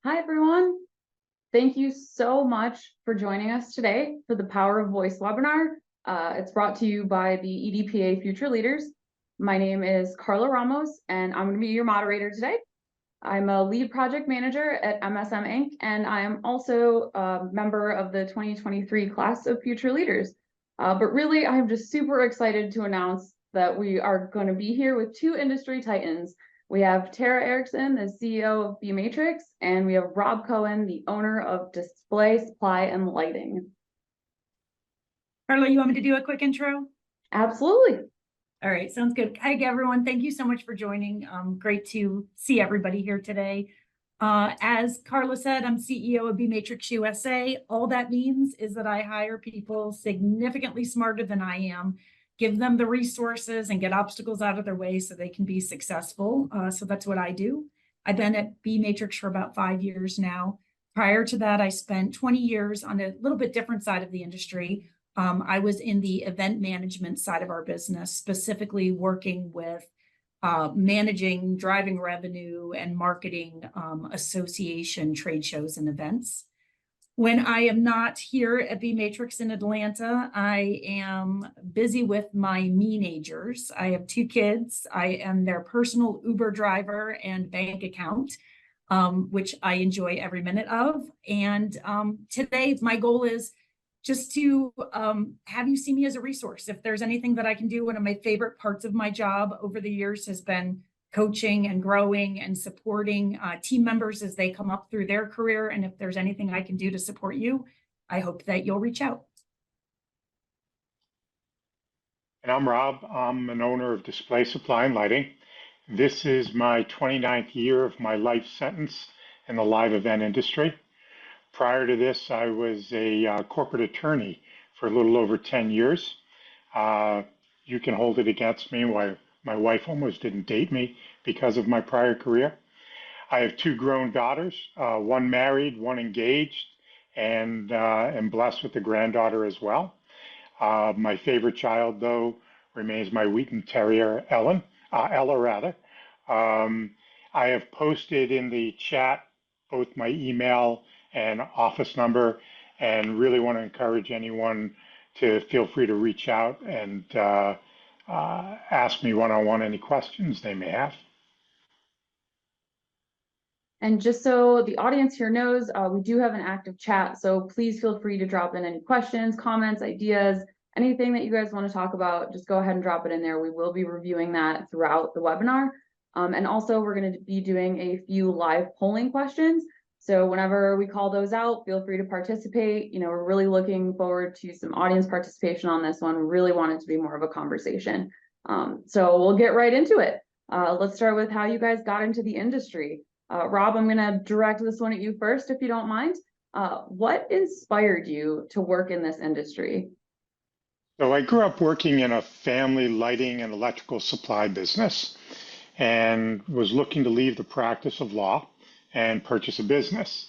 Hi, everyone. Thank you so much for joining us today for the Power of Voice webinar. It's brought to you by the EDPA Future Leaders. My name is Carla Ramos, and I'm going to be your moderator today. I'm a lead project manager at MSM Inc., and I am also a member of the 2023 class of Future Leaders. But really, I'm just super excited to announce that we are going to be here with two industry titans. We have Tara Erickson, the CEO of B-Matrix, and we have Rob Cohen, the owner of Display Supply and Lighting. Carla, you want me to do a quick intro? Absolutely. All right, sounds good. Hi, everyone. Thank you so much for joining. Great to see everybody here today. As Carla said, I'm CEO of B-Matrix USA. All that means is that I hire people significantly smarter than I am, give them the resources and get obstacles out of their way so they can be successful. So that's what I do. I've been at B-Matrix for about 5 years now. Prior to that, I spent 20 years on a little bit different side of the industry. I was in the event management side of our business, specifically working with managing, driving revenue, and marketing association trade shows and events. When I am not here at B-Matrix in Atlanta, I am busy with my meenagers. I have 2 kids. I am their personal Uber driver and bank account, which I enjoy every minute of. And today, my goal is just to have you see me as a resource. If there's anything that I can do, one of my favorite parts of my job over the years has been coaching and growing and supporting team members as they come up through their career. And if there's anything I can do to support you, I hope that you'll reach out. And I'm Rob. I'm an owner of Display Supply and Lighting. This is my 29th year of my life sentence in the live event industry. Prior to this, I was a corporate attorney for a little over 10 years. You can hold it against me why my wife almost didn't date me because of my prior career. I have 2 grown daughters, one married, one engaged, and am blessed with a granddaughter as well. My favorite child, though, remains my Wheaton Terrier, Ella. I have posted in the chat both my email and office number, and really want to encourage anyone to feel free to reach out and ask me one-on-one any questions they may have. And just so the audience here knows, we do have an active chat, so please feel free to drop in any questions, comments, ideas, anything that you guys want to talk about. Just go ahead and drop it in there. We will be reviewing that throughout the webinar. And also, we're going to be doing a few live polling questions. So whenever we call those out, feel free to participate. You know, we're really looking forward to some audience participation on this one. We really want it to be more of a conversation. So we'll get right into it. Let's start with how you guys got into the industry. Rob, I'm going to direct this one at you first, if you don't mind. What inspired you to work in this industry? So I grew up working in a family lighting and electrical supply business and was looking to leave the practice of law and purchase a business.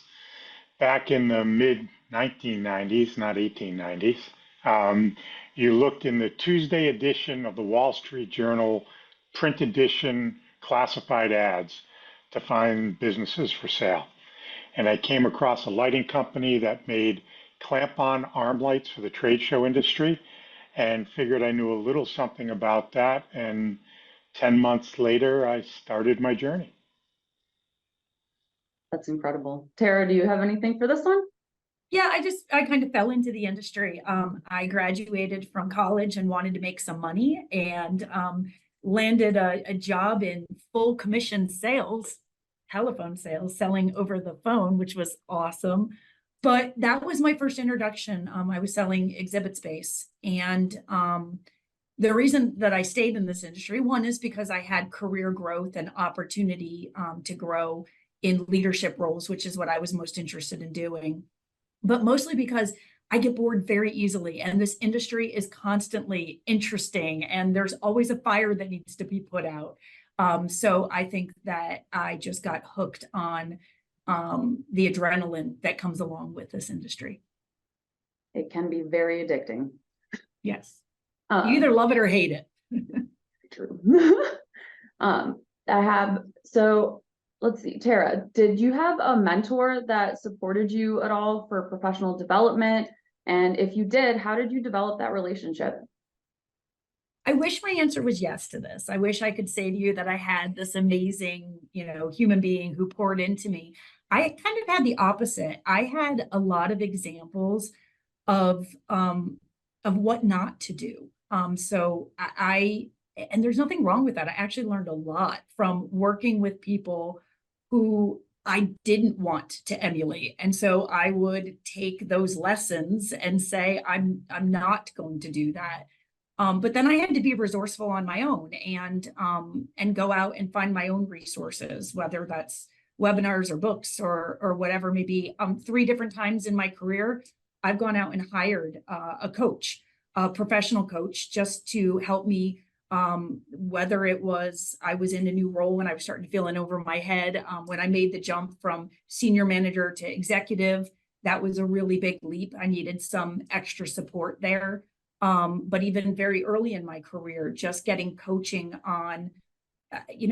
Back in the mid-1990s, not 1890s, you looked in the Tuesday edition of the Wall Street Journal print edition classified ads to find businesses for sale. And I came across a lighting company that made clamp-on arm lights for the trade show industry and figured I knew a little something about that. And 10 months later, I started my journey. That's incredible. Tara, do you have anything for this one? Yeah, I kind of fell into the industry. I graduated from college and wanted to make some money, and landed a job in full commission sales, telephone sales, selling over the phone, which was awesome. But that was my first introduction. I was selling exhibit space. And the reason that I stayed in this industry, one is because I had career growth and opportunity to grow in leadership roles, which is what I was most interested in doing. But mostly because I get bored very easily, and this industry is constantly interesting, and there's always a fire that needs to be put out. So I think that I just got hooked on the adrenaline that comes along with this industry. It can be very addicting. Yes. You either love it or hate it. True. So let's see, Tara, did you have a mentor that supported you at all for professional development? And if you did, how did you develop that relationship? I wish my answer was yes to this. I wish I could say to you that I had this amazing, human being who poured into me. I kind of had the opposite. I had a lot of examples of what not to do. So and there's nothing wrong with that. I actually learned a lot from working with people who I didn't want to emulate. And so I would take those lessons and say, I'm not going to do that. But then I had to be resourceful on my own and go out and find my own resources, whether that's webinars or books or whatever may be. 3 different times in my career, I've gone out and hired a coach, a professional coach, just to help me. Whether it was I was in a new role and I was starting to feel in over my head, when I made the jump from senior manager to executive, that was a really big leap. I needed some extra support there. But even very early in my career, just getting coaching on,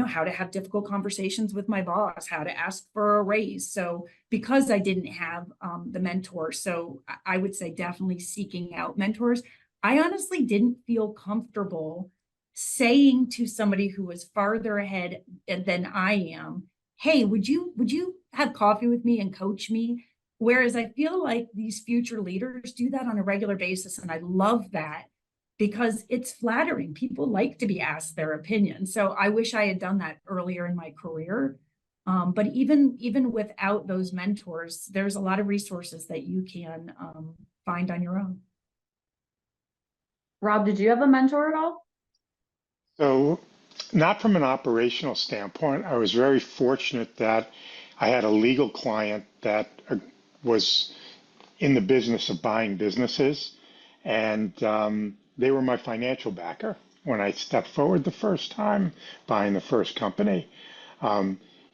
how to have difficult conversations with my boss, how to ask for a raise. So because I didn't have the mentor, so I would say definitely seeking out mentors. I honestly didn't feel comfortable saying to somebody who was farther ahead than I am, hey, would you have coffee with me and coach me? Whereas I feel like these future leaders do that on a regular basis. And I love that because it's flattering. People like to be asked their opinion. So I wish I had done that earlier in my career. But even without those mentors, there's a lot of resources that you can find on your own. Rob, did you have a mentor at all? So, not from an operational standpoint, I was very fortunate that I had a legal client that was in the business of buying businesses, and they were my financial backer when I stepped forward the first time buying the first company.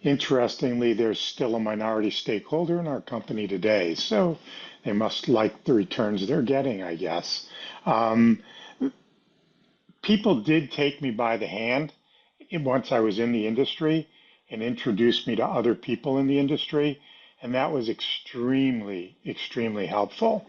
Interestingly, there's still a minority stakeholder in our company today, so they must like the returns they're getting, I guess. People did take me by the hand once I was in the industry and introduced me to other people in the industry. And that was extremely, extremely helpful.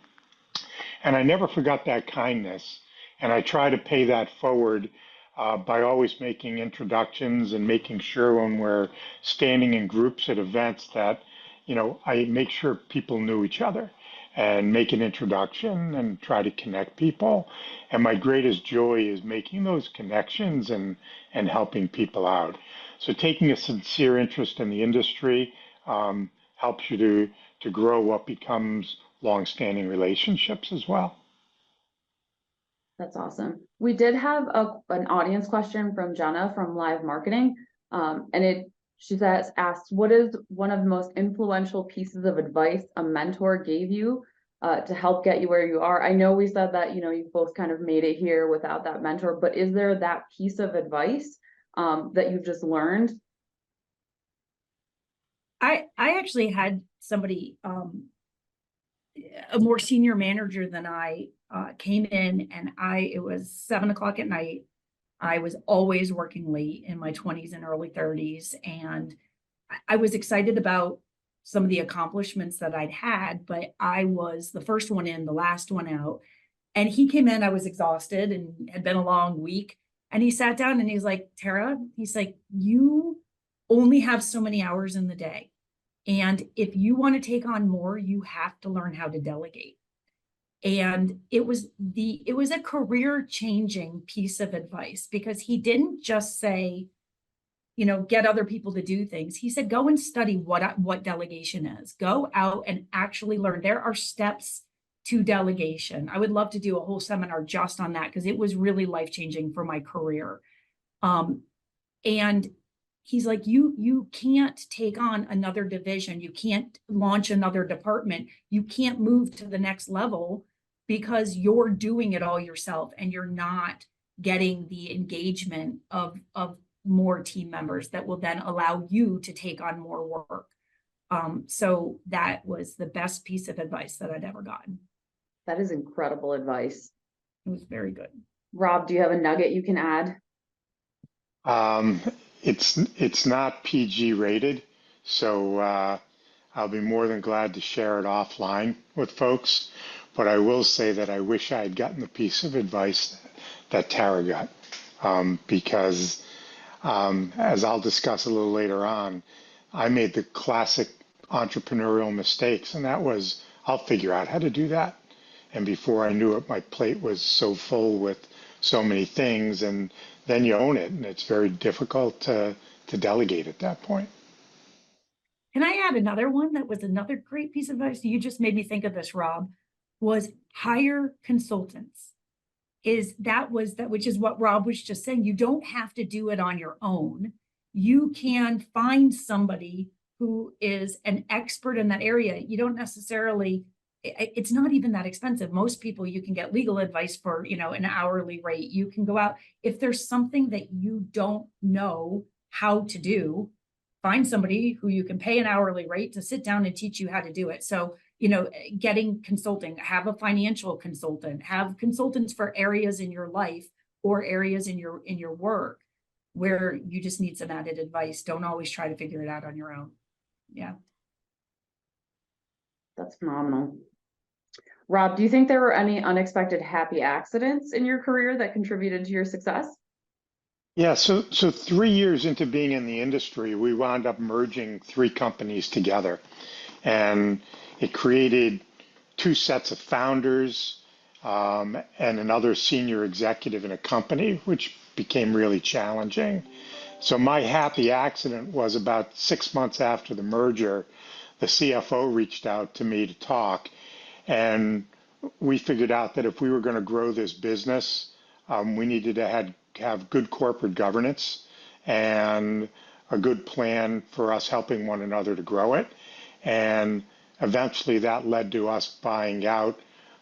And I never forgot that kindness. And I try to pay that forward by always making introductions and making sure when we're standing in groups at events that, I make sure people knew each other and make an introduction and try to connect people. And my greatest joy is making those connections and helping people out. So taking a sincere interest in the industry helps you to grow what becomes long-standing relationships as well. That's awesome. We did have an audience question from Jenna from Live Marketing. She asked, what is one of the most influential pieces of advice a mentor gave you to help get you where you are? I know we said that, you both kind of made it here without that mentor, but is there that piece of advice that you've just learned? I actually had somebody, a more senior manager than I, came in, and it was 7 o'clock at night. I was always working late in my 20s and early 30s. And I was excited about some of the accomplishments that I'd had, but I was the first one in, the last one out. And he came in, I was exhausted and had been a long week. And he sat down and he's like, Tara, he's like, you only have so many hours in the day. And if you want to take on more, you have to learn how to delegate. And it was a career changing piece of advice, because he didn't just say, get other people to do things. He said, go and study what delegation is. Go out and actually learn. There are steps to delegation. I would love to do a whole seminar just on that, because it was really life-changing for my career. And he's like, you can't take on another division. You can't launch another department. You can't move to the next level because you're doing it all yourself and you're not getting the engagement of more team members that will then allow you to take on more work. So that was the best piece of advice that I'd ever gotten. That is incredible advice. It was very good. Rob, do you have a nugget you can add? It's not PG rated, So I'll be more than glad to share it offline with folks. But I will say that I wish I had gotten the piece of advice that Tara got, because as I'll discuss a little later on, I made the classic entrepreneurial mistakes, and that was I'll figure out how to do that. And before I knew it, my plate was so full with so many things, and then you own it, and it's very difficult to delegate at that point. Can I add another one that was another great piece of advice? You just made me think of this, Rob, was hire consultants. Which is what Rob was just saying. You don't have to do it on your own. You can find somebody who is an expert in that area. You don't necessarily, it's not even that expensive. Most people, you can get legal advice for, an hourly rate. You can go out. If there's something that you don't know how to do, find somebody who you can pay an hourly rate to sit down and teach you how to do it. So, getting consulting, have a financial consultant, have consultants for areas in your life or areas in your work where you just need some added advice. Don't always try to figure it out on your own. Yeah. That's phenomenal. Rob, do you think there were any unexpected happy accidents in your career that contributed to your success? Yeah, so 3 years into being in the industry, we wound up merging three companies together, and it created two sets of founders, and another senior executive in a company, which became really challenging. So my happy accident was about 6 months after the merger, the CFO reached out to me to talk, and we figured out that if we were going to grow this business, we needed to have good corporate governance and a good plan for us helping one another to grow it. And eventually that led to us buying out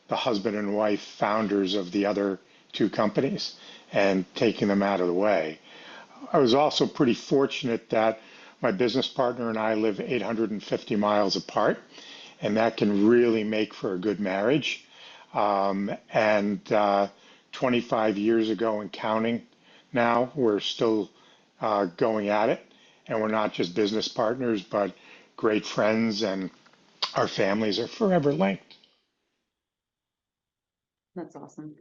the husband and wife founders of the other two companies and taking them out of the way. I was also pretty fortunate that my business partner and I live 850 miles apart, and that can really make for a good marriage. And 25 years ago and counting now, we're still going at it, and we're not just business partners, but great friends, and our families are forever linked. That's awesome.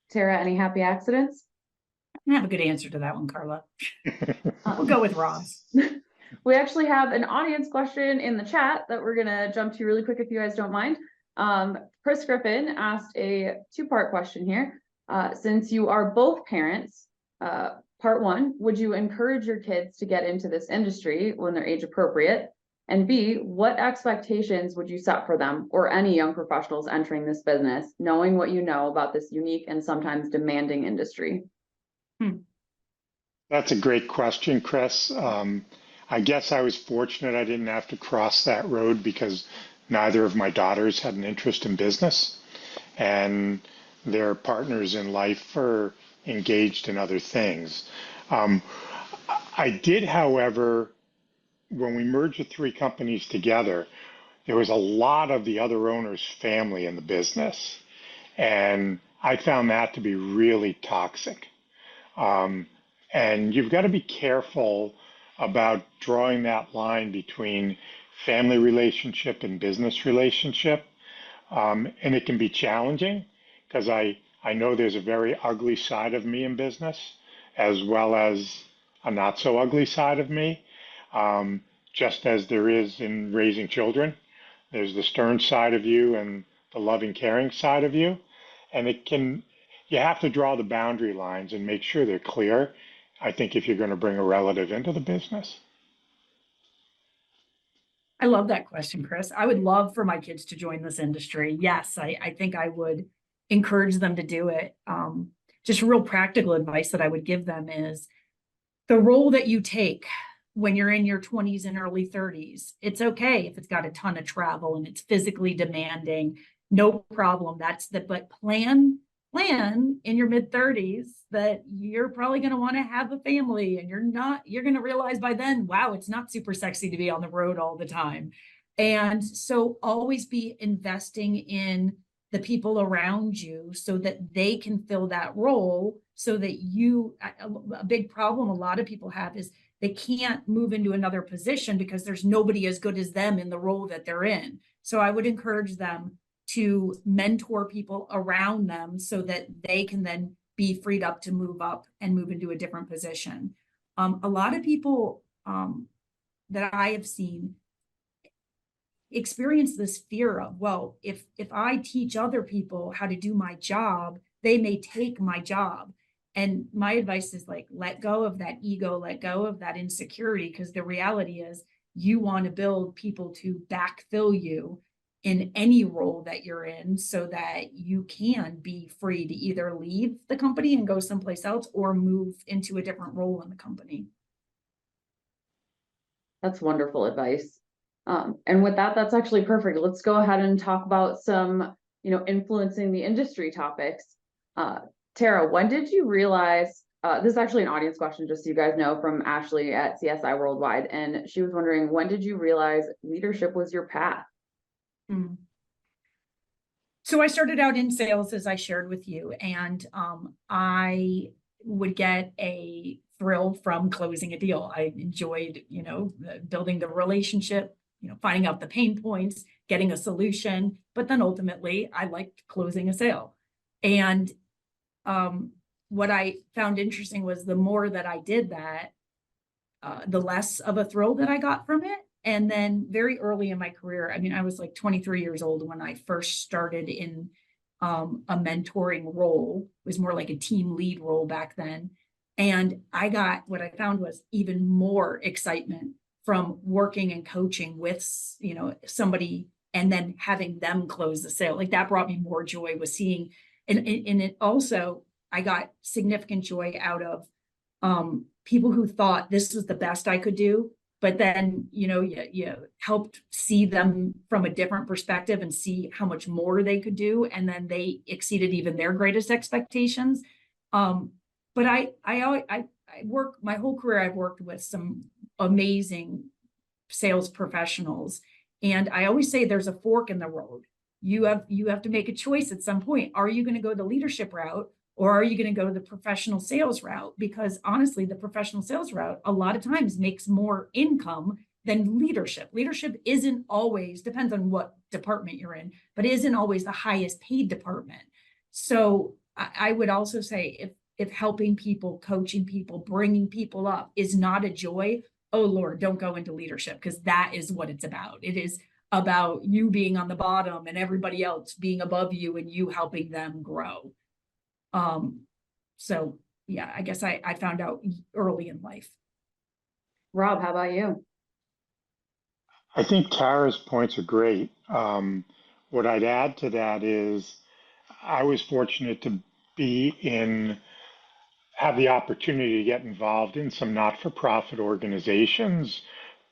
Tara, any happy accidents? I have a good answer to that one, Carla. We'll go with Rob's. We actually have an audience question in the chat that we're gonna jump to really quick if you guys don't mind. Chris Griffin asked a two-part question here. Since you are both parents, part one, would you encourage your kids to get into this industry when they're age appropriate? And B, what expectations would you set for them or any young professionals entering this business, knowing what you know about this unique and sometimes demanding industry? That's a great question, Chris. I guess I was fortunate I didn't have to cross that road because neither of my daughters had an interest in business, and their partners in life are engaged in other things. I did, however, when we merged the three companies together, there was a lot of the other owner's family in the business, and I found that to be really toxic. And you've got to be careful about drawing that line between family relationship and business relationship. And it can be challenging because I know there's a very ugly side of me in business as well as a not so ugly side of me, just as there is in raising children. There's the stern side of you and the loving, caring side of you. And you have to draw the boundary lines and make sure they're clear, I think, if you're going to bring a relative into the business. I love that question, Chris. I would love for my kids to join this industry. Yes, I think I would encourage them to do it. Just real practical advice that I would give them is the role that you take when you're in your 20s and early 30s. It's okay if it's got a ton of travel and it's physically demanding, no problem. But plan in your mid 30s that you're probably going to want to have a family, and you're going to realize by then, wow, it's not super sexy to be on the road all the time. And so always be investing in the people around you so that they can fill that role, so that a big problem a lot of people have is they can't move into another position because there's nobody as good as them in the role that they're in. So I would encourage them to mentor people around them so that they can then be freed up to move up and move into a different position. A lot of people that I have seen experience this fear of, well, if I teach other people how to do my job, they may take my job. And my advice is like, let go of that ego, let go of that insecurity, because the reality is you want to build people to backfill you in any role that you're in so that you can be free to either leave the company and go someplace else or move into a different role in the company. That's wonderful advice. And with that, that's actually perfect. Let's go ahead and talk about some, influencing the industry topics. Tara, when did you realize, this is actually an audience question, just so you guys know, from Ashley at CSI Worldwide. And she was wondering, when did you realize leadership was your path? So I started out in sales, as I shared with you, and I would get a thrill from closing a deal. I enjoyed, building the relationship, finding out the pain points, getting a solution, but then ultimately I liked closing a sale. And what I found interesting was the more that I did that, the less of a thrill that I got from it. And then very early in my career, I mean, I was like 23 years old when I first started in a mentoring role. It was more like a team lead role back then. And what I found was even more excitement from working and coaching with, somebody and then having them close the sale. Like that brought me more joy, was seeing, and it also, I got significant joy out of people who thought this was the best I could do, but then, you helped see them from a different perspective and see how much more they could do. And then they exceeded even their greatest expectations. But I work, my whole career, I've worked with some amazing sales professionals. And I always say there's a fork in the road. You have to make a choice at some point. Are you going to go the leadership route, or are you going to go the professional sales route? Because honestly, the professional sales route a lot of times makes more income than leadership. Leadership isn't always, depends on what department you're in, but isn't always the highest paid department. So I would also say if helping people, coaching people, bringing people up is not a joy, oh Lord, don't go into leadership, because that is what it's about. It is about you being on the bottom and everybody else being above you and you helping them grow. So yeah, I guess I found out early in life. Rob, how about you? I think Tara's points are great. What I'd add to that is I was fortunate to have the opportunity to get involved in some not-for-profit organizations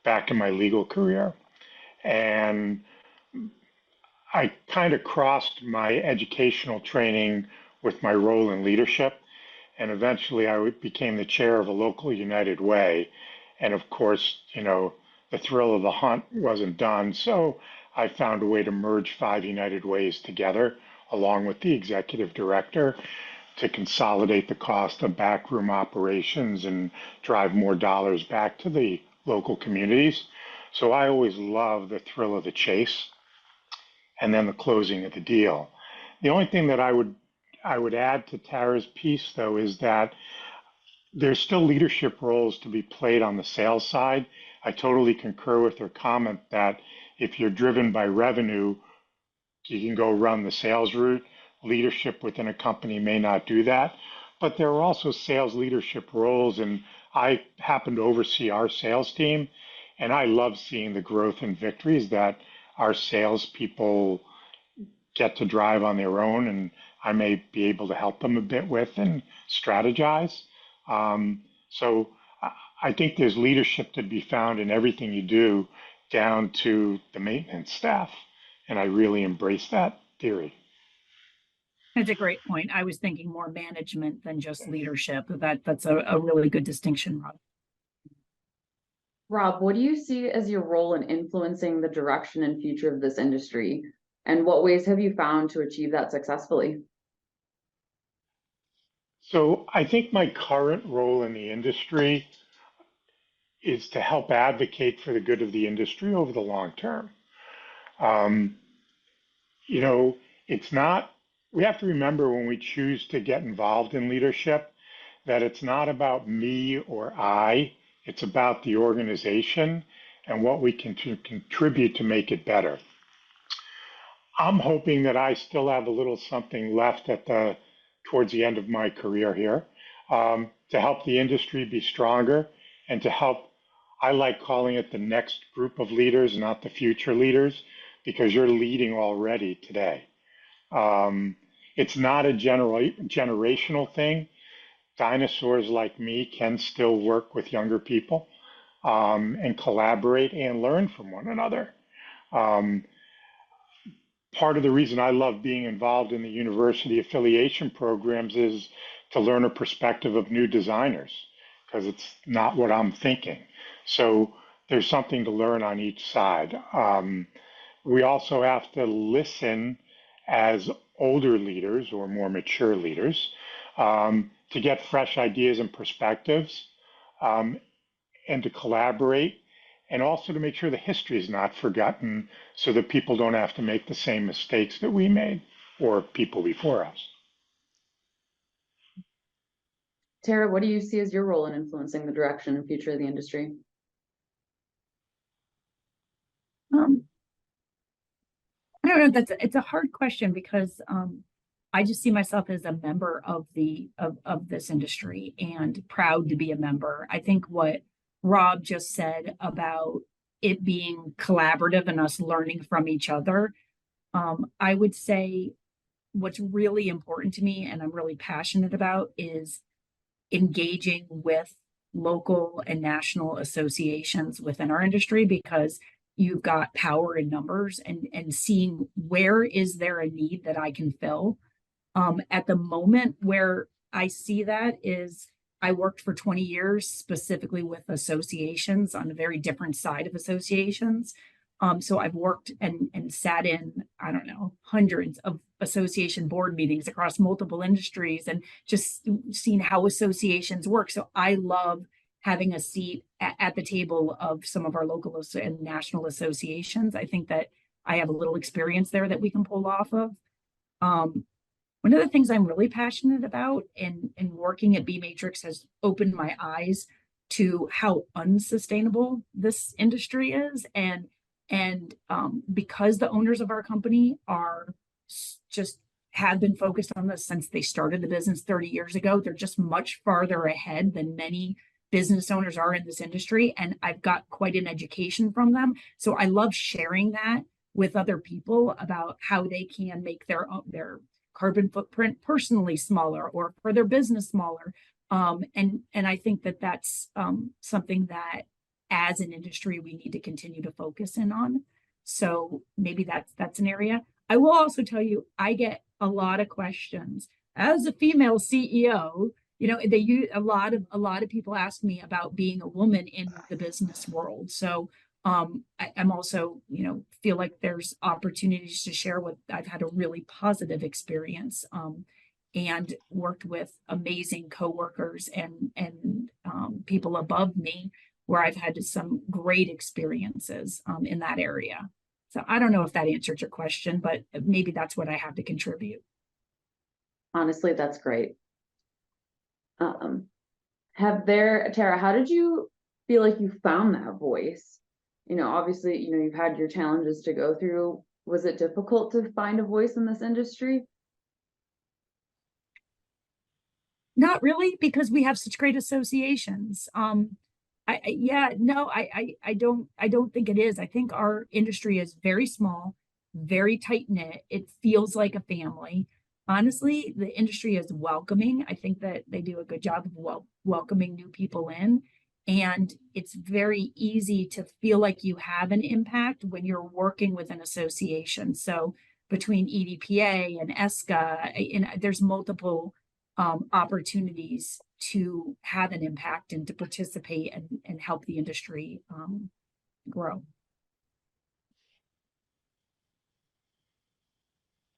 back in my legal career. And I kind of crossed my educational training with my role in leadership. And eventually I became the chair of a local United Way. And of course, the thrill of the hunt wasn't done. So I found a way to merge 5 United Ways together, along with the executive director, to consolidate the cost of backroom operations and drive more dollars back to the local communities. So I always love the thrill of the chase and then the closing of the deal. The only thing that I would add to Tara's piece, though, is that there's still leadership roles to be played on the sales side. I totally concur with her comment that if you're driven by revenue, you can go run the sales route. Leadership within a company may not do that, but there are also sales leadership roles, and I happen to oversee our sales team, and I love seeing the growth and victories that our salespeople get to drive on their own, and I may be able to help them a bit with and strategize. So I think there's leadership to be found in everything you do, down to the maintenance staff, and I really embrace that theory. That's a great point. I was thinking more management than just leadership. That's a really good distinction, Rob. Rob, what do you see as your role in influencing the direction and future of this industry? And what ways have you found to achieve that successfully? So I think my current role in the industry is to help advocate for the good of the industry over the long term. Um, you know, it's not, we have to remember when we choose to get involved in leadership that it's not about me or I, it's about the organization and what we can contribute to make it better. I'm hoping that I still have a little something left towards the end of my career here, to help the industry be stronger and to help. I like calling it the next group of leaders, not the future leaders, because you're leading already today. It's not a generational thing. Dinosaurs like me can still work with younger people, and collaborate and learn from one another. Um, Part of the reason I love being involved in the university affiliation programs is to learn a perspective of new designers, because it's not what I'm thinking. So there's something to learn on each side. We also have to listen as older leaders or more mature leaders, to get fresh ideas and perspectives, um, and to collaborate, and also to make sure the history is not forgotten so that people don't have to make the same mistakes that we made or people before us. Tara, what do you see as your role in influencing the direction and future of the industry? I don't know, it's a hard question because I just see myself as a member of this industry and proud to be a member. I think what Rob just said about it being collaborative and us learning from each other, I would say what's really important to me and I'm really passionate about is engaging with local and national associations within our industry, because you've got power in numbers and seeing where is there a need that I can fill. At the moment where I see that is I worked for 20 years specifically with associations on a very different side of associations. So I've worked and sat in, I don't know, hundreds of association board meetings across multiple industries and just seen how associations work. So I love having a seat at the table of some of our local and national associations. I think that I have a little experience there that we can pull off of. One of the things I'm really passionate about and working at B-Matrix has opened my eyes to how unsustainable this industry is. And because the owners of our company are just have been focused on this since they started the business 30 years ago, they're just much farther ahead than many business owners are in this industry. And I've got quite an education from them. So I love sharing that with other people about how they can make their carbon footprint personally smaller or for their business smaller. And I think that that's something that as an industry we need to continue to focus in on. So maybe that's an area. I will also tell you, I get a lot of questions as a female CEO. You know, they use a lot of people ask me about being a woman in the business world. So I'm also, you know, feel like there's opportunities to share what I've had a really positive experience, and worked with amazing coworkers and people above me where I've had some great experiences in that area. So I don't know if that answered your question, but maybe that's what I have to contribute. Honestly, that's great. Tara, how did you feel like you found that voice? You know, obviously, you know, you've had your challenges to go through. Was it difficult to find a voice in this industry? Not really, because we have such great associations. I don't think it is. I think our industry is very small, very tight knit. It feels like a family. Honestly, the industry is welcoming. I think that they do a good job of welcoming new people in. And it's very easy to feel like you have an impact when you're working with an association. So between EDPA and ESCA, there's multiple opportunities to have an impact and to participate and help the industry grow.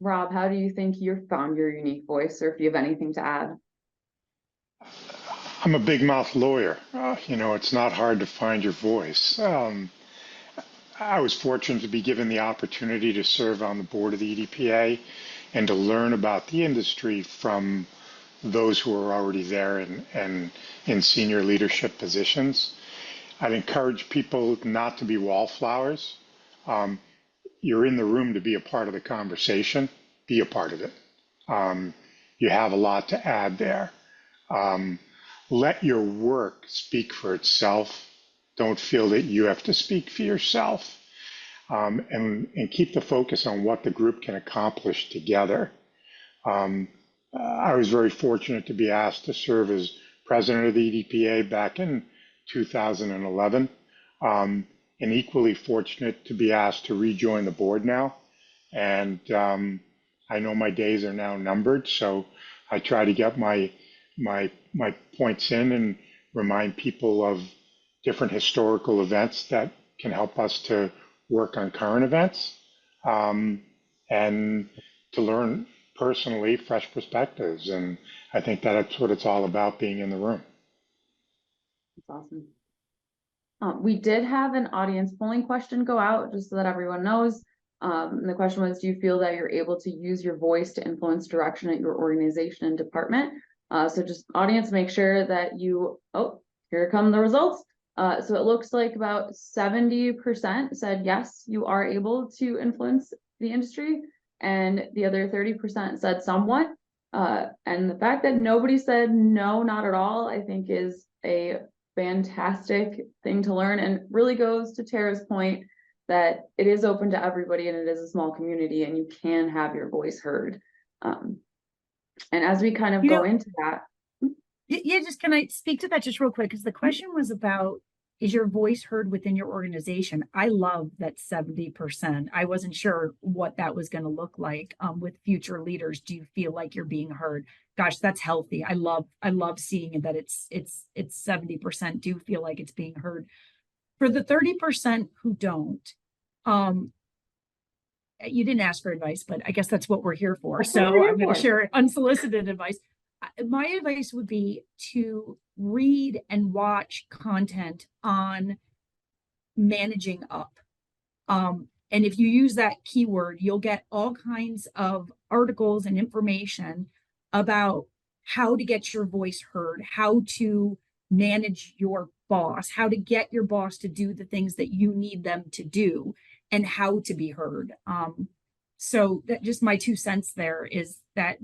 Rob, how do you think you found your unique voice, or if you have anything to add? I'm a big mouth lawyer. It's not hard to find your voice. I was fortunate to be given the opportunity to serve on the board of the EDPA and to learn about the industry from those who are already there and in senior leadership positions. I'd encourage people not to be wallflowers. You're in the room to be a part of the conversation. Be a part of it. You have a lot to add there. Let your work speak for itself. Don't feel that you have to speak for yourself. And keep the focus on what the group can accomplish together. I was very fortunate to be asked to serve as president of the EDPA back in 2011, and equally fortunate to be asked to rejoin the board now. And I know my days are now numbered, so I try to get my points in and remind people of different historical events that can help us to work on current events, and to learn personally fresh perspectives. And I think that's what it's all about, being in the room. That's awesome. We did have an audience polling question go out just so that everyone knows. And the question was, do you feel that you're able to use your voice to influence direction at your organization and department? So just audience, make sure that you, oh, here come the results. So it looks like about 70% said, yes, you are able to influence the industry. And the other 30% said somewhat. And the fact that nobody said no, not at all, I think is a fantastic thing to learn, and really goes to Tara's point that it is open to everybody and it is a small community and you can have your voice heard. And as we kind of go into that. Yeah, just can I speak to that just real quick? Because the question was about, is your voice heard within your organization? I love that 70%. I wasn't sure what that was going to look like with future leaders. Do you feel like you're being heard? Gosh, that's healthy. I love seeing that it's 70% do feel like it's being heard. For the 30% who don't, you didn't ask for advice, but I guess that's what we're here for. So I'm going to share unsolicited advice. My advice would be to read and watch content on managing up. And if you use that keyword, you'll get all kinds of articles and information about how to get your voice heard, how to manage your boss, how to get your boss to do the things that you need them to do, and how to be heard. So that just my 2 cents there is that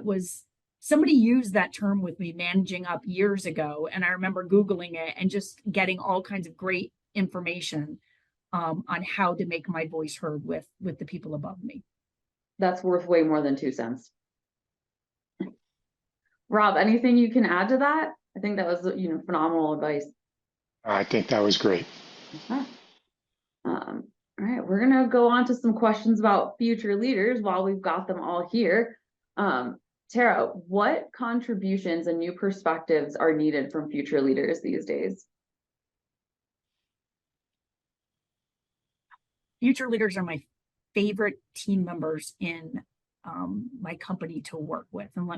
was somebody used that term with me, managing up, years ago, and I remember Googling it and just getting all kinds of great information on how to make my voice heard with the people above me. That's worth way more than 2 cents. Rob, anything you can add to that? I think that was, phenomenal advice. I think that was great. Okay. All right, we're gonna go on to some questions about future leaders while we've got them all here. Tara, what contributions and new perspectives are needed from future leaders these days? Future leaders are my favorite team members in my company to work with. And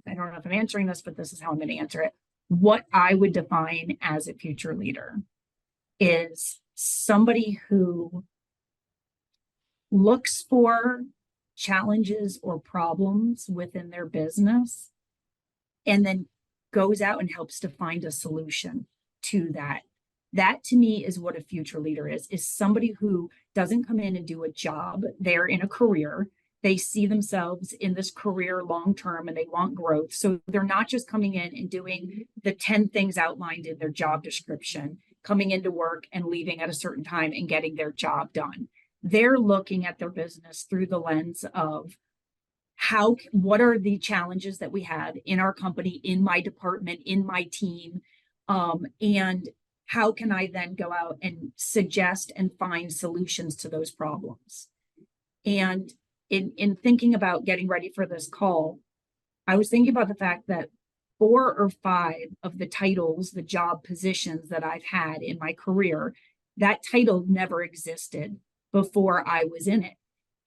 I don't know if I'm answering this, but this is how I'm going to answer it. What I would define as a future leader is somebody who looks for challenges or problems within their business and then goes out and helps to find a solution to that. That to me is what a future leader is somebody who doesn't come in and do a job. They're in a career. They see themselves in this career long-term and they want growth. So they're not just coming in and doing the 10 things outlined in their job description, coming into work and leaving at a certain time and getting their job done. They're looking at their business through the lens of what are the challenges that we have in our company, in my department, in my team, and how can I then go out and suggest and find solutions to those problems? And in thinking about getting ready for this call, I was thinking about the fact that 4 or 5 of the titles, the job positions that I've had in my career, that title never existed before I was in it.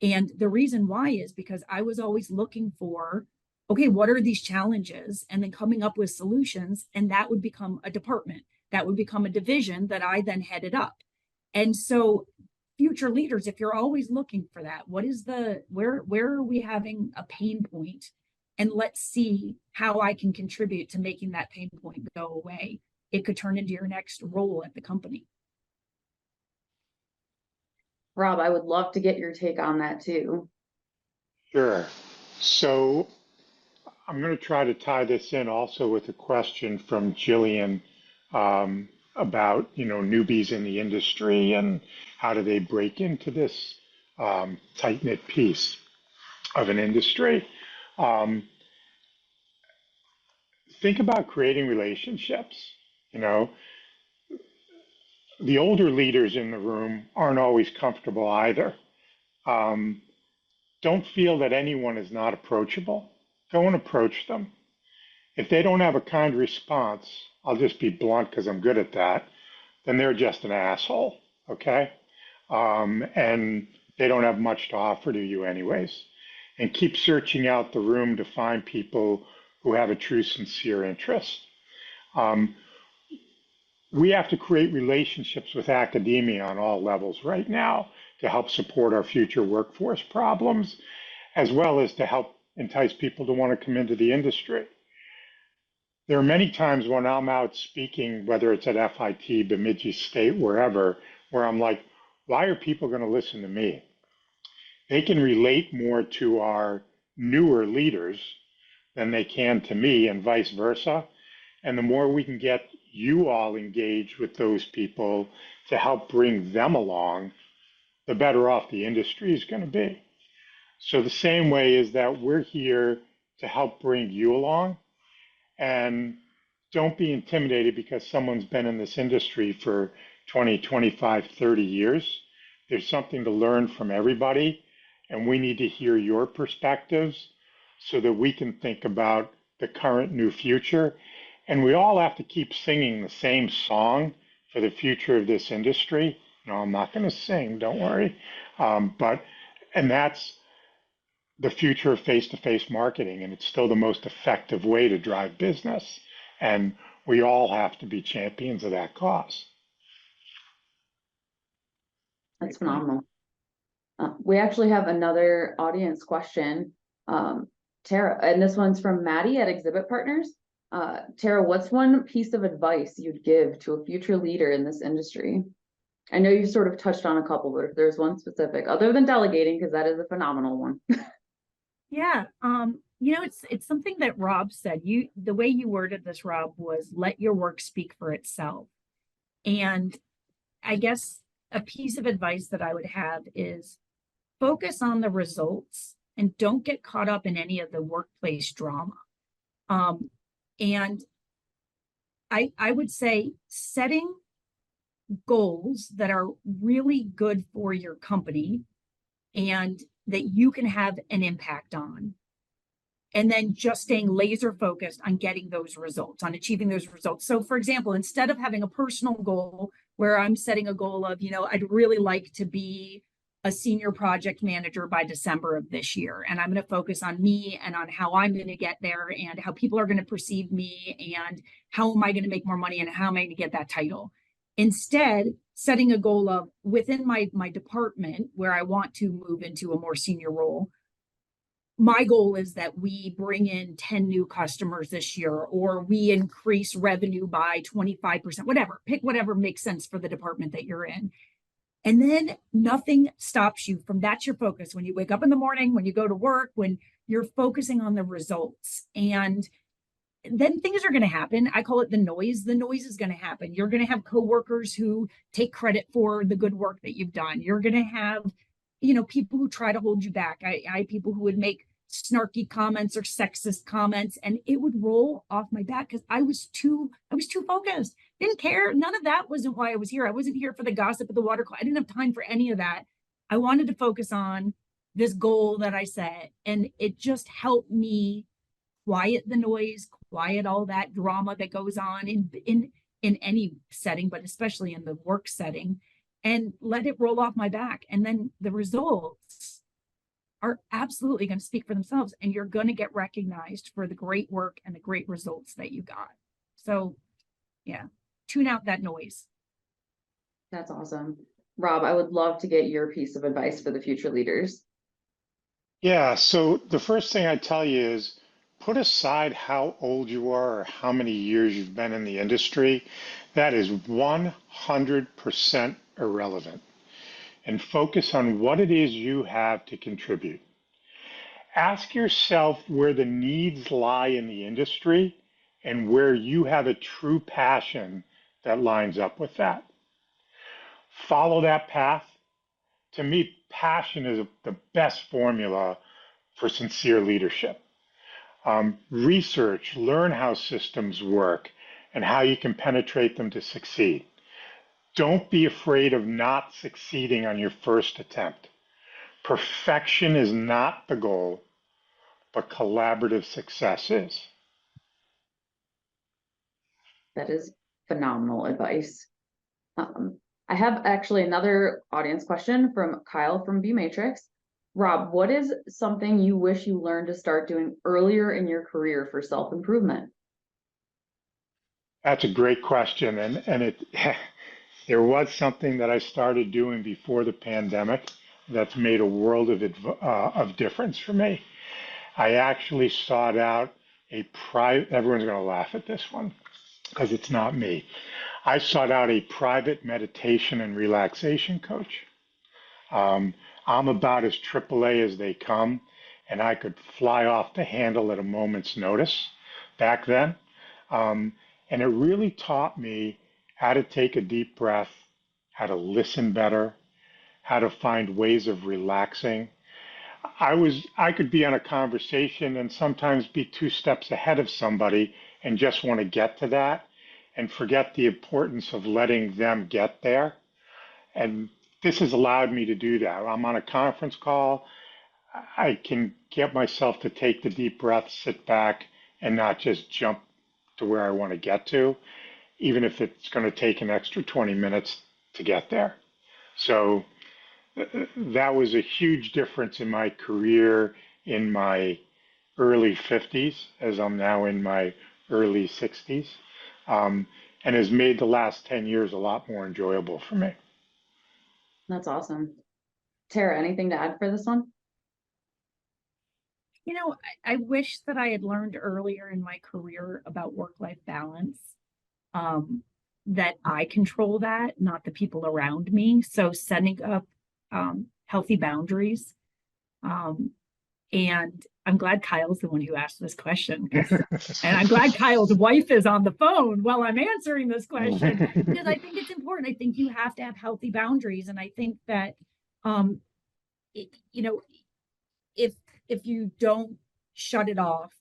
And the reason why is because I was always looking for okay, what are these challenges? And then coming up with solutions. And that would become a department. That would become a division that I then headed up. And so future leaders, if you're always looking for that, what is where are we having a pain point? And let's see how I can contribute to making that pain point go away. It could turn into your next role at the company. Rob, I would love to get your take on that too. Sure. So I'm going to try to tie this in also with a question from Jillian about, newbies in the industry and how do they break into this tight-knit piece of an industry. Think about creating relationships. You know, the older leaders in the room aren't always comfortable either. Don't feel that anyone is not approachable. Go and approach them. If they don't have a kind response, I'll just be blunt because I'm good at that, then they're just an asshole, okay? And they don't have much to offer to you anyways. And keep searching out the room to find people who have a true, sincere interest. We have to create relationships with academia on all levels right now to help support our future workforce problems, as well as to help entice people to want to come into the industry. There are many times when I'm out speaking, whether it's at FIT, Bemidji State, wherever, where I'm like, why are people going to listen to me? They can relate more to our newer leaders than they can to me, and vice versa. And the more we can get you all engaged with those people to help bring them along, the better off the industry is going to be. So the same way is that we're here to help bring you along, and don't be intimidated because someone's been in this industry for 20, 25, 30 years. There's something to learn from everybody, and we need to hear your perspectives so that we can think about the current new future. And we all have to keep singing the same song for the future of this industry. No, I'm not going to sing, don't worry. And that's the future of face-to-face marketing, and it's still the most effective way to drive business. And we all have to be champions of that cause. That's phenomenal. We actually have another audience question, Tara, and this one's from Maddie at Exhibit Partners. Tara, what's one piece of advice you'd give to a future leader in this industry? I know you sort of touched on a couple, but if there's one specific, other than delegating, because that is a phenomenal one. Yeah. It's something that Rob said. The way you worded this, Rob, was let your work speak for itself. And I guess a piece of advice that I would have is focus on the results and don't get caught up in any of the workplace drama. And I would say setting goals that are really good for your company and that you can have an impact on. And then just staying laser focused on getting those results, on achieving those results. So for example, instead of having a personal goal where I'm setting a goal of, I'd really like to be a senior project manager by December of this year. And I'm going to focus on me and on how I'm going to get there and how people are going to perceive me and how am I going to make more money and how am I going to get that title. Instead, setting a goal of within my department where I want to move into a more senior role, my goal is that we bring in 10 new customers this year, or we increase revenue by 25%, whatever, pick whatever makes sense for the department that you're in. And then nothing stops you from that's your focus. When you wake up in the morning, when you go to work, when you're focusing on the results, and then things are going to happen. I call it the noise. The noise is going to happen. You're going to have coworkers who take credit for the good work that you've done. You're going to have, people who try to hold you back. I had people who would make snarky comments or sexist comments, and it would roll off my back because I was too focused. Didn't care. None of that wasn't why I was here. I wasn't here for the gossip of the water cooler. I didn't have time for any of that. I wanted to focus on this goal that I set, and it just helped me quiet the noise, quiet all that drama that goes on in any setting, but especially in the work setting, and let it roll off my back. And then the results are absolutely going to speak for themselves, and you're going to get recognized for the great work and the great results that you got. So yeah, tune out that noise. That's awesome. Rob, I would love to get your piece of advice for the future leaders. Yeah, so the first thing I tell you is put aside how old you are or how many years you've been in the industry. That is 100% irrelevant. And focus on what it is you have to contribute. Ask yourself where the needs lie in the industry and where you have a true passion that lines up with that. Follow that path. To me, passion is the best formula for sincere leadership. Research, learn how systems work and how you can penetrate them to succeed. Don't be afraid of not succeeding on your first attempt. Perfection is not the goal, but collaborative success is. That is phenomenal advice. I have actually another audience question from Kyle from B Matrix. Rob, what is something you wish you learned to start doing earlier in your career for self-improvement? That's a great question. And it there was something that I started doing before the pandemic that's made a world of difference for me. I actually sought out a private, everyone's going to laugh at this one because it's not me. I sought out a private meditation and relaxation coach. I'm about as AAA as they come, and I could fly off the handle at a moment's notice back then. And it really taught me how to take a deep breath, how to listen better, how to find ways of relaxing. I could be on a conversation and sometimes be two steps ahead of somebody and just want to get to that and forget the importance of letting them get there. And this has allowed me to do that. I'm on a conference call. I can get myself to take the deep breath, sit back, and not just jump to where I want to get to, even if it's going to take an extra 20 minutes to get there. So that was a huge difference in my career in my early 50s, as I'm now in my early 60s, and has made the last 10 years a lot more enjoyable for me. That's awesome. Tara, anything to add for this one? You know, I wish that I had learned earlier in my career about work-life balance, that I control that, not the people around me. So setting up healthy boundaries. And I'm glad Kyle's the one who asked this question. And I'm glad Kyle's wife is on the phone while I'm answering this question, because I think it's important. I think you have to have healthy boundaries. And I think that, you know, if you don't shut it off,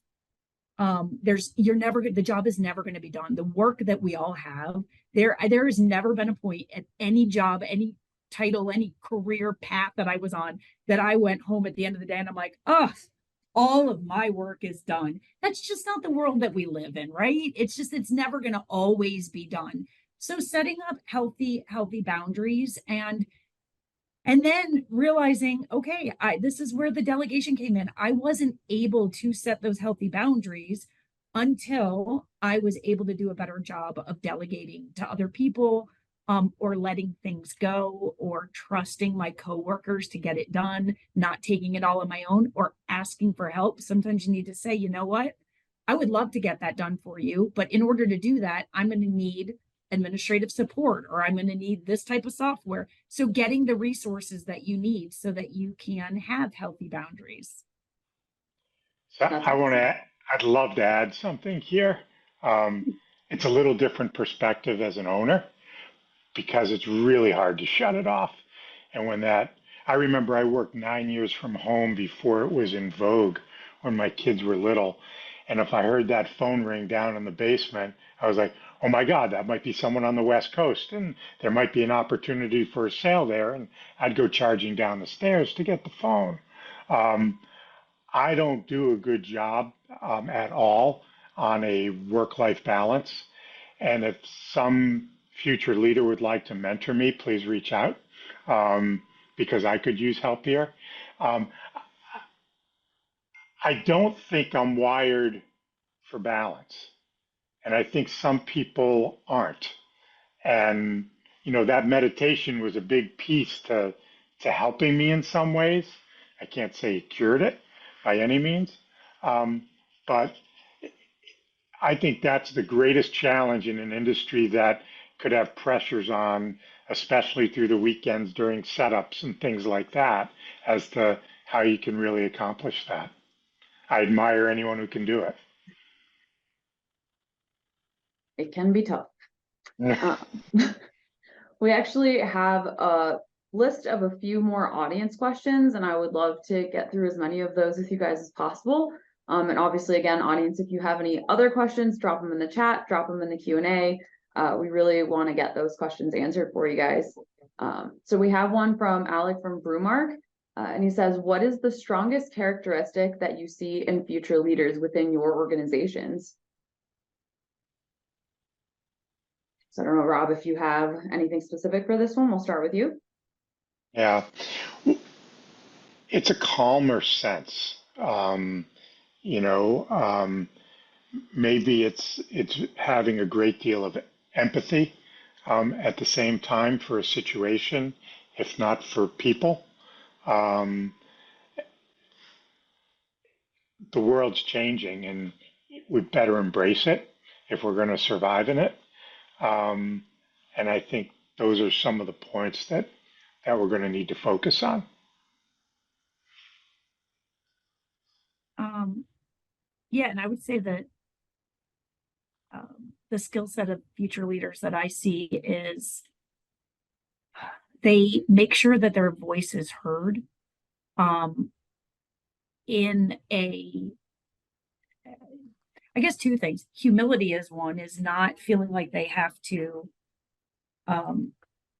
the job is never going to be done. The work that we all have, there has never been a point at any job, any title, any career path that I was on, that I went home at the end of the day and I'm like, oh, all of my work is done. That's just not the world that we live in, right? It's never going to always be done. So setting up healthy boundaries, and then realizing, okay, this is where the delegation came in. I wasn't able to set those healthy boundaries until I was able to do a better job of delegating to other people, or letting things go, or trusting my coworkers to get it done, not taking it all on my own, or asking for help. Sometimes you need to say, you know what? I would love to get that done for you, but in order to do that, I'm going to need administrative support, or I'm going to need this type of software. So getting the resources that you need so that you can have healthy boundaries. So That's awesome. I'd love to add something here. It's a little different perspective as an owner because it's really hard to shut it off. And I remember I worked 9 years from home before it was in vogue when my kids were little. And if I heard that phone ring down in the basement, I was like, oh my God, that might be someone on the West Coast. And there might be an opportunity for a sale there. And I'd go charging down the stairs to get the phone. I don't do a good job at all on a work-life balance. And if some future leader would like to mentor me, please reach out because I could use help here. I don't think I'm wired for balance. And I think some people aren't. And, that meditation was a big piece to helping me in some ways. I can't say it cured it by any means. But I think that's the greatest challenge in an industry that could have pressures on, especially through the weekends during setups and things like that, as to how you can really accomplish that. I admire anyone who can do it. It can be tough. We actually have a list of a few more audience questions, and I would love to get through as many of those with you guys as possible. And obviously, again, audience, if you have any other questions, drop them in the chat, drop them in the Q&A. We really want to get those questions answered for you guys. So we have one from Alec from Brewmark, and he says, what is the strongest characteristic that you see in future leaders within your organizations? So I don't know, Rob, if you have anything specific for this one, we'll start with you. Yeah, it's a calmer sense. Maybe it's having a great deal of empathy at the same time for a situation, if not for people. The world's changing, and we better embrace it if we're going to survive in it. And I think those are some of the points that we're going to need to focus on. Yeah, and I would say that the skill set of future leaders that I see is they make sure that their voice is heard in I guess two things. Humility is one, is not feeling like they have to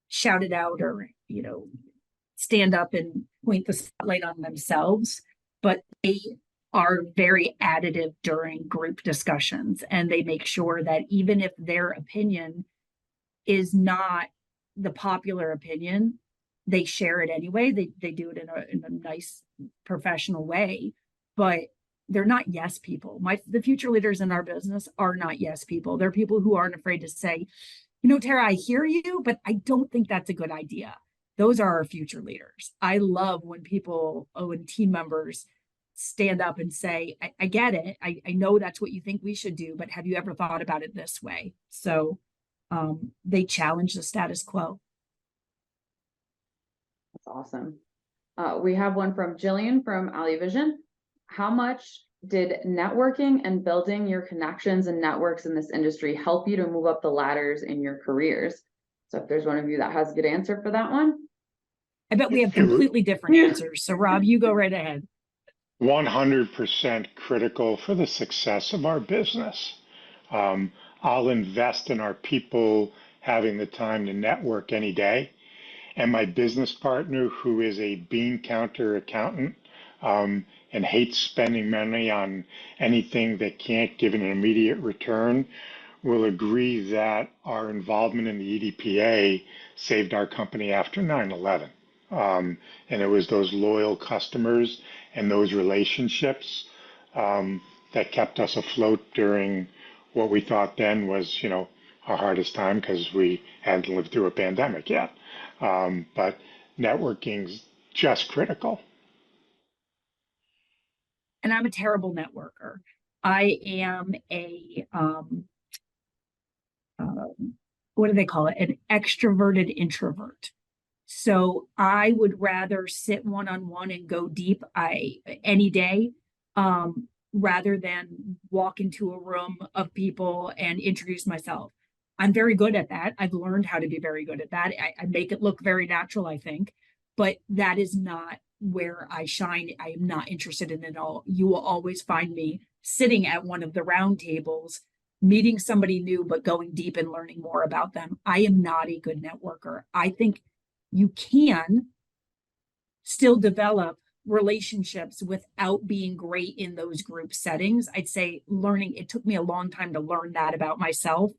shout it out or, stand up and point the spotlight on themselves, but they are very additive during group discussions, and they make sure that even if their opinion is not the popular opinion, they share it anyway. They do it in a nice professional way, but they're not yes people. The future leaders in our business are not yes people. They're people who aren't afraid to say, Tara, I hear you, but I don't think that's a good idea. Those are our future leaders. I love when when team members stand up and say, I get it. I know that's what you think we should do, but have you ever thought about it this way? So they challenge the status quo. That's awesome. We have one from Jillian from AliVision. How much did networking and building your connections and networks in this industry help you to move up the ladders in your careers? So if there's one of you that has a good answer for that one. I bet we have completely different answers. So Rob, you go right ahead. 100% critical for the success of our business. I'll invest in our people having the time to network any day. And my business partner, who is a bean counter accountant and hates spending money on anything that can't give an immediate return, will agree that our involvement in the EDPA saved our company after 9/11. And it was those loyal customers and those relationships that kept us afloat during what we thought then was, our hardest time because we hadn't lived through a pandemic yet. But networking's just critical. And I'm a terrible networker. I am what do they call it? An extroverted introvert. So I would rather sit one-on-one and go deep any day rather than walk into a room of people and introduce myself. I'm very good at that. I've learned how to be very good at that. I make it look very natural, I think, but that is not where I shine. I am not interested in it at all. You will always find me sitting at one of the round tables, meeting somebody new, but going deep and learning more about them. I am not a good networker. I think you can still develop relationships without being great in those group settings. I'd say it took me a long time to learn that about myself,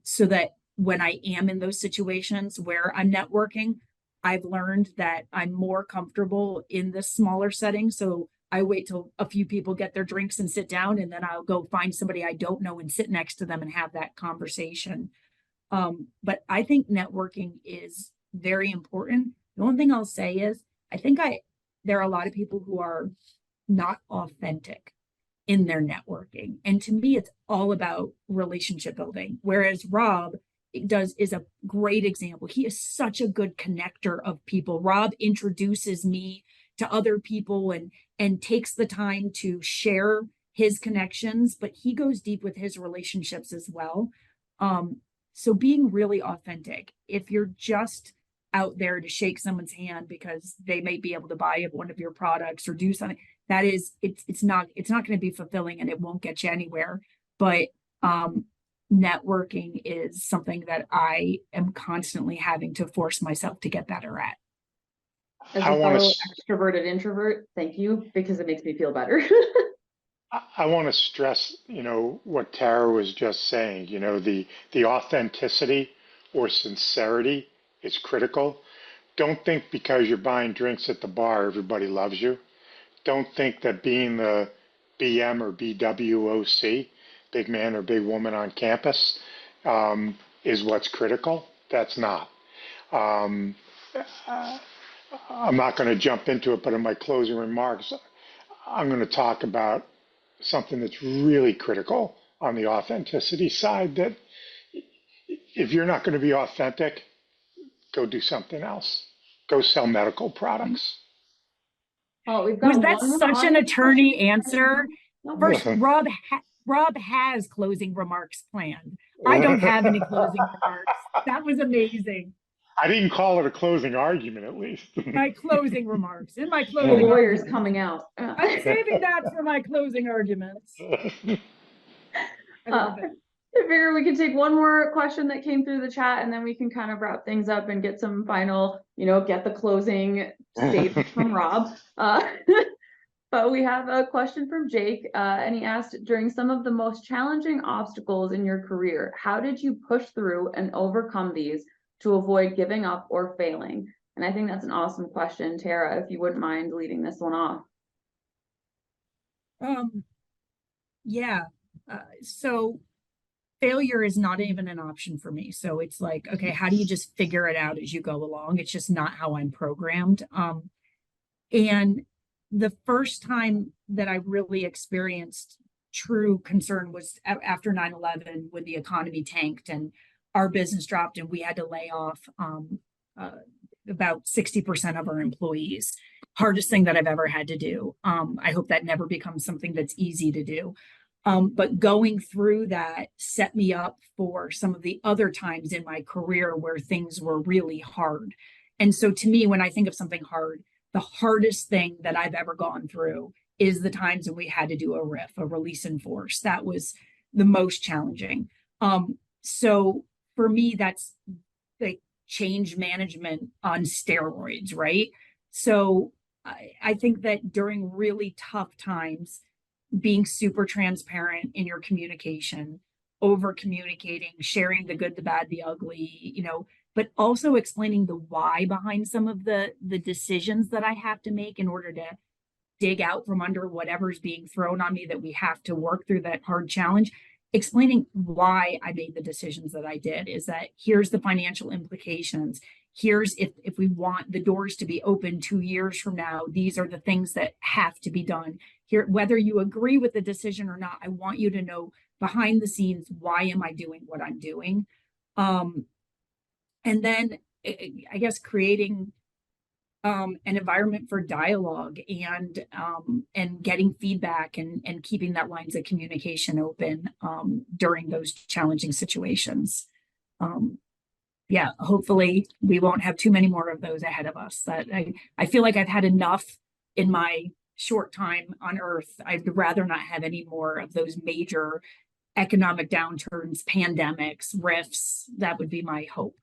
so that when I am in those situations where I'm networking, I've learned that I'm more comfortable in this smaller setting. So I wait till a few people get their drinks and sit down, and then I'll go find somebody I don't know and sit next to them and have that conversation. But I think networking is very important. The only thing I'll say is I think there are a lot of people who are not authentic in their networking. And to me, it's all about relationship building. Whereas Rob is a great example. He is such a good connector of people. Rob introduces me to other people and takes the time to share his connections, but he goes deep with his relationships as well. So being really authentic. If you're just out there to shake someone's hand because they may be able to buy one of your products or do something, that is, it's not going to be fulfilling and it won't get you anywhere. But networking is something that I am constantly having to force myself to get better at. As a I want fellow to extroverted introvert, thank you, because it makes me feel better. I want to stress, what Tara was just saying, the authenticity or sincerity is critical. Don't think because you're buying drinks at the bar, everybody loves you. Don't think that being the BM or BWOC, big man or big woman on campus, is what's critical. That's not. Um, I'm not going to jump into it, but in my closing remarks, I'm going to talk about something that's really critical on the authenticity side, that if you're not going to be authentic, go do something else. Go sell medical products. Oh, we've got Was that one more such an audience attorney question. answer? No, First, Rob has closing remarks planned. I don't have any closing remarks. That was amazing. I didn't call it a closing argument, at least. My closing remarks. In my the closing lawyer's argument. coming out. I'm saving that for my closing arguments. I love it. I figure we can take one more question that came through the chat and then we can kind of wrap things up and get some final, get the closing statement from Rob. But we have a question from Jake, and he asked, during some of the most challenging obstacles in your career, how did you push through and overcome these to avoid giving up or failing? And I think that's an awesome question. Tara, if you wouldn't mind leading this one off. Yeah. So failure is not even an option for me. So it's like, okay, how do you just figure it out as you go along? It's just not how I'm programmed. And the first time that I really experienced true concern was after 9/11, when the economy tanked and our business dropped and we had to lay off about 60% of our employees. Hardest thing that I've ever had to do. I hope that never becomes something that's easy to do. But going through that set me up for some of the other times in my career where things were really hard. And so to me, when I think of something hard, the hardest thing that I've ever gone through is the times when we had to do a RIF, a release in force. That was the most challenging. So for me, that's the change management on steroids, right? So I think that during really tough times, being super transparent in your communication, over communicating, sharing the good, the bad, the ugly, but also explaining the why behind some of the decisions that I have to make in order to dig out from under whatever's being thrown on me, that we have to work through that hard challenge. Explaining why I made the decisions that I did is that here's the financial implications. Here's if we want the doors to be open 2 years from now, these are the things that have to be done. Here, whether you agree with the decision or not, I want you to know behind the scenes, why am I doing what I'm doing? And then I guess creating an environment for dialogue and getting feedback and keeping that lines of communication open during those challenging situations. Yeah, hopefully we won't have too many more of those ahead of us. That I feel like I've had enough in my short time on Earth. I'd rather not have any more of those major economic downturns, pandemics, rifts. That would be my hope.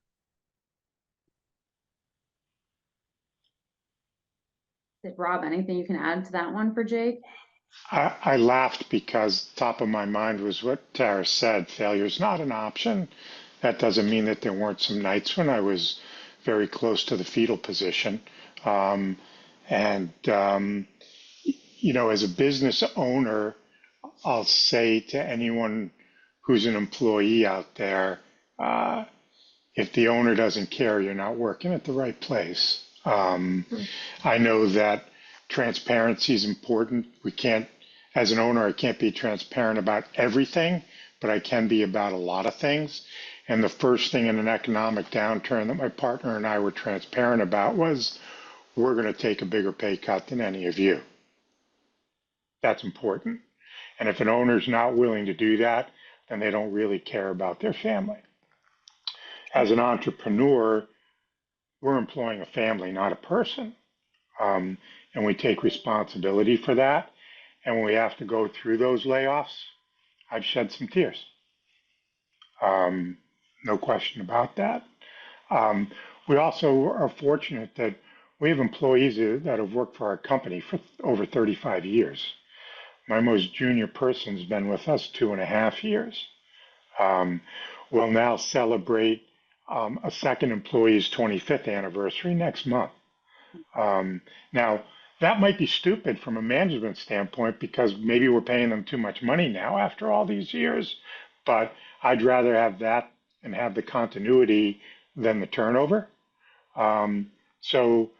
Rob, anything you can add to that one for Jake? I laughed because top of my mind was what Tara said. Failure's not an option. That doesn't mean that there weren't some nights when I was very close to the fetal position. as a business owner, I'll say to anyone who's an employee out there, if the owner doesn't care, you're not working at the right place. I know that transparency is important. As an owner, I can't be transparent about everything, but I can be about a lot of things. And the first thing in an economic downturn that my partner and I were transparent about was, we're going to take a bigger pay cut than any of you. That's important. And if an owner's not willing to do that, then they don't really care about their family. As an entrepreneur, we're employing a family, not a person. And we take responsibility for that. And when we have to go through those layoffs, I've shed some tears. No question about that. We also are fortunate that we have employees that have worked for our company for over 35 years. My most junior person's been with us 2.5 years. We'll now celebrate a second employee's 25th anniversary next month. Now, that might be stupid from a management standpoint because maybe we're paying them too much money now after all these years, but I'd rather have that and have the continuity than the turnover. So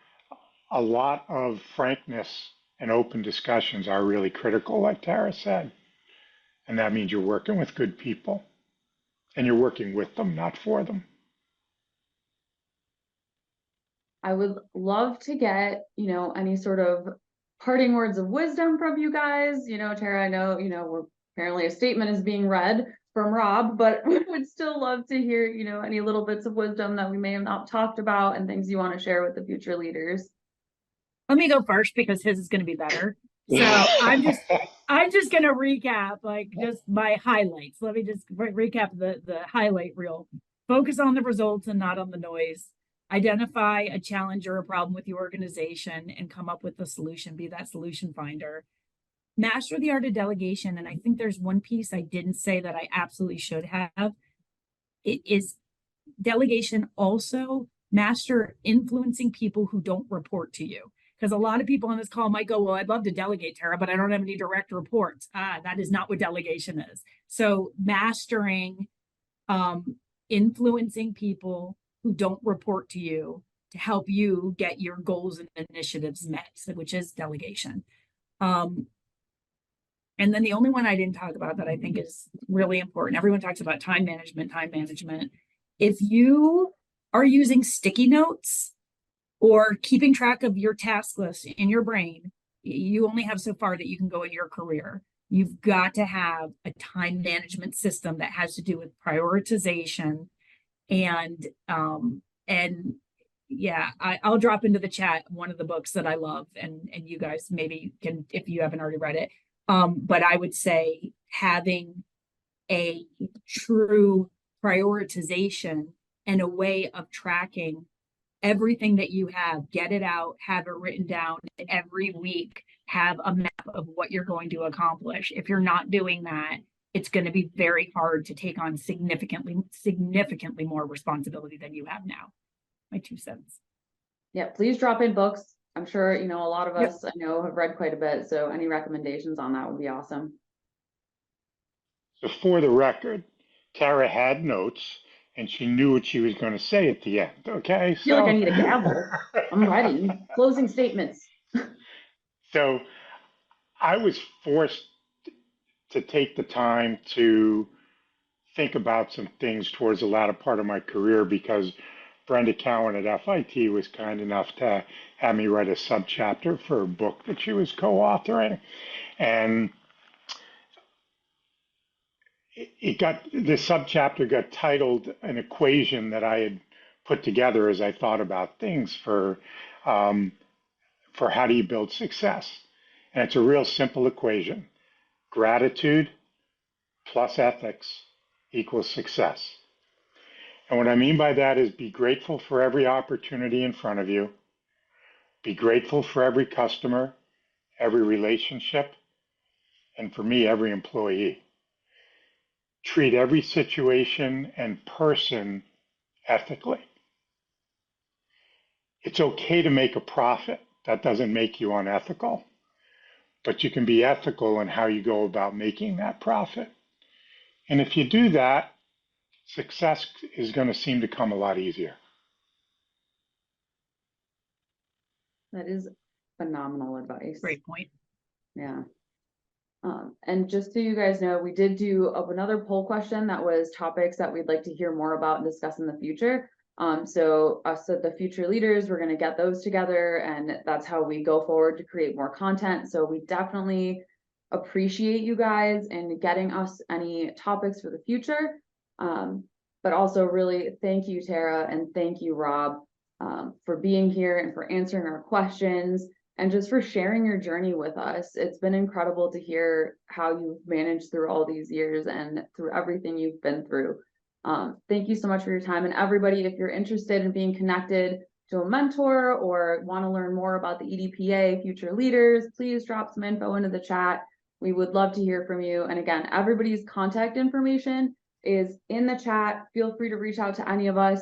a lot of frankness and open discussions are really critical, like Tara said. And that means you're working with good people and you're working with them, not for them. I would love to get, any sort of parting words of wisdom from you guys. Tara, I know, we're apparently a statement is being read from Rob, but we would still love to hear, any little bits of wisdom that we may have not talked about and things you want to share with the future leaders. Let me go first because his is going to be better. So I'm just going to recap just my highlights. Let me just recap the highlight reel. Focus on the results and not on the noise. Identify a challenge or a problem with your organization and come up with a solution. Be that solution finder. Master the art of delegation. And I think there's one piece I didn't say that I absolutely should have. It is delegation also master influencing people who don't report to you. Because a lot of people on this call might go, well, I'd love to delegate, Tara, but I don't have any direct reports. That is not what delegation is. So mastering influencing people who don't report to you to help you get your goals and initiatives met, which is delegation. And then the only one I didn't talk about that I think is really important, everyone talks about time management. If you are using sticky notes or keeping track of your task list in your brain, you only have so far that you can go in your career. You've got to have a time management system that has to do with prioritization and yeah, I'll drop into the chat one of the books that I love, and you guys maybe can, if you haven't already read it. But I would say having a true prioritization and a way of tracking everything that you have, get it out, have it written down every week, have a map of what you're going to accomplish. If you're not doing that, it's going to be very hard to take on significantly more responsibility than you have now. My 2 cents. Yeah, please drop in books. I'm sure, a lot of us, I know, have read quite a bit. So any recommendations on that would be awesome. So for the record, Tara had notes and she knew what she was going to say at the end. Okay. I feel like I need a gavel. I'm ready. Closing statements. So I was forced to take the time to think about some things towards the latter part of my career because Brenda Cowan at FIT was kind enough to have me write a subchapter for a book that she was co-authoring. And the subchapter got titled an equation that I had put together as I thought about things for how do you build success. And it's a real simple equation. Gratitude plus ethics equals success. And what I mean by that is be grateful for every opportunity in front of you. Be grateful for every customer, every relationship, and for me, every employee. Treat every situation and person ethically. It's okay to make a profit. That doesn't make you unethical. but you can be ethical in how you go about making that profit. And if you do that, success is going to seem to come a lot easier. That is phenomenal advice. Great point. Yeah. And just so you guys know, we did do another poll question that was topics that we'd like to hear more about and discuss in the future. So us at the Future Leaders, we're going to get those together, and that's how we go forward to create more content. So we definitely appreciate you guys and getting us any topics for the future. But also really thank you, Tara, and thank you, Rob, for being here and for answering our questions. And just for sharing your journey with us. It's been incredible to hear how you've managed through all these years and through everything you've been through. Thank you so much for your time. And everybody, if you're interested in being connected to a mentor or want to learn more about the EDPA Future Leaders, please drop some info into the chat. We would love to hear from you. And again, everybody's contact information is in the chat. Feel free to reach out to any of us.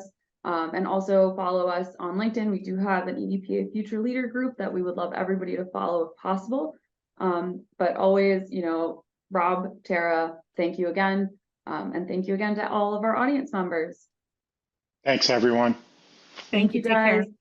And also follow us on LinkedIn. We do have an EDPA Future Leader group that we would love everybody to follow if possible. But always, you know, Rob, Tara, thank you again. And thank you again to all of our audience members. Thanks, everyone. Thank you. Thank you, Take care. guys.